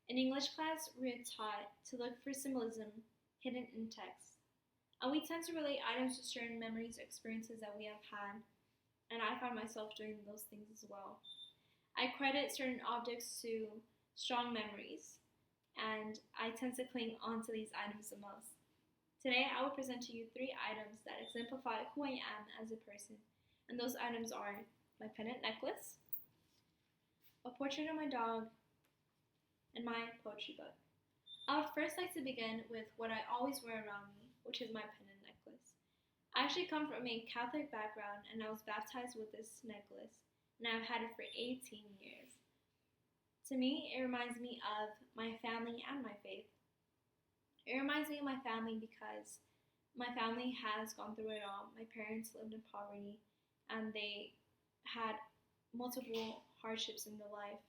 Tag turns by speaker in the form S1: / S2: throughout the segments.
S1: In English class, we are taught to look for symbolism hidden in text. And we tend to relate items to certain memories or experiences that we have had, and I find myself doing those things as well. I credit certain objects to strong memories, and I tend to cling onto these items the most. Today, I will present to you three items that exemplify who I am as a person, and those items are my pendant necklace, a portrait of my dog, and my poetry book. I would first like to begin with what I always wear around me, which is my pendant necklace. I actually come from a Catholic background and I was baptized with this necklace, and I've had it for 18 years. To me, it reminds me of my family and my faith. It reminds me of my family because my family has gone through it all. My parents lived in poverty and they had multiple hardships in their life.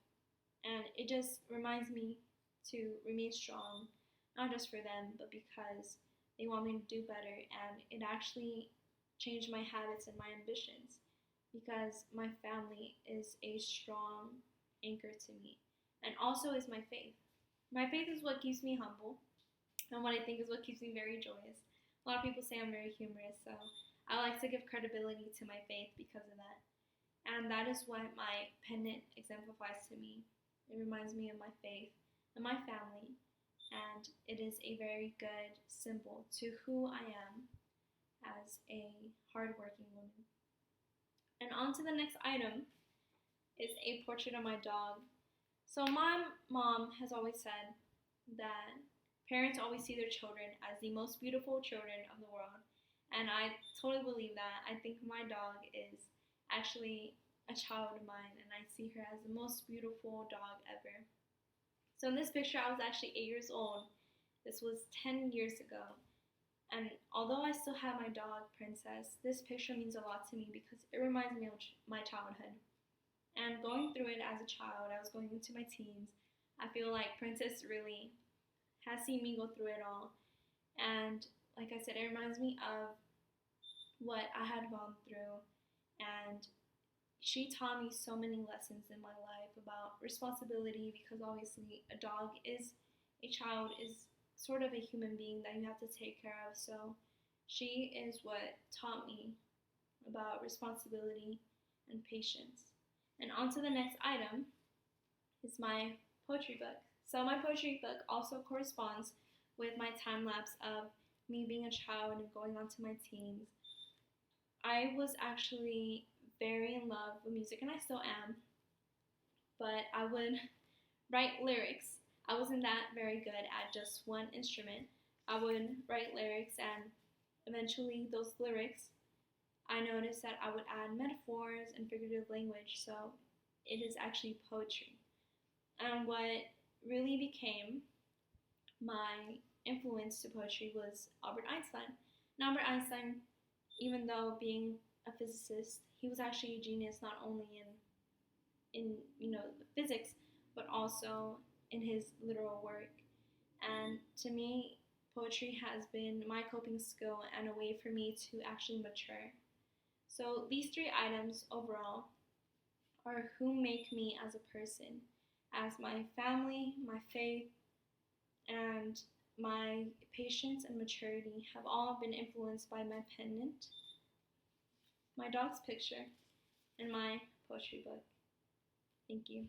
S1: And it just reminds me to remain strong, not just for them, but because they want me to do better. And it actually changed my habits and my ambitions because my family is a strong anchor to me, and also is my faith. My faith is what keeps me humble, and what I think is what keeps me very joyous. A lot of people say I'm very humorous, so I like to give credibility to my faith because of that. And that is what my pendant exemplifies to me. It reminds me of my faith and my family, and it is a very good symbol to who I am as a hardworking woman. And on to the next item is a portrait of my dog. So my mom has always said that parents always see their children as the most beautiful children of the world. And I totally believe that. I think my dog is actually a child of mine, and I see her as the most beautiful dog ever. So in this picture, I was actually 8 years old. This was 10 years ago. And although I still have my dog, Princess, this picture means a lot to me because it reminds me of my childhood. And going through it as a child, I was going into my teens. I feel like Princess really has seen me go through it all. And like I said, it reminds me of what I had gone through. And she taught me so many lessons in my life about responsibility because obviously a dog is a child, is sort of a human being that you have to take care of. So she is what taught me about responsibility and patience. And on to the next item is my poetry book. So my poetry book also corresponds with my time lapse of me being a child and going on to my teens. I was actually very in love with music, and I still am, but I would write lyrics. I wasn't that very good at just one instrument. I would write lyrics, and eventually those lyrics, I noticed that I would add metaphors and figurative language, so it is actually poetry. And what really became my influence to poetry was Albert Einstein. And Albert Einstein, even though being a physicist, he was actually a genius not only in physics, but also in his literal work. And to me, poetry has been my coping skill and a way for me to actually mature. So these three items overall are who make me as a person, as my family, my faith, and my patience and maturity have all been influenced by my pendant, my dog's picture, and my poetry book. Thank you.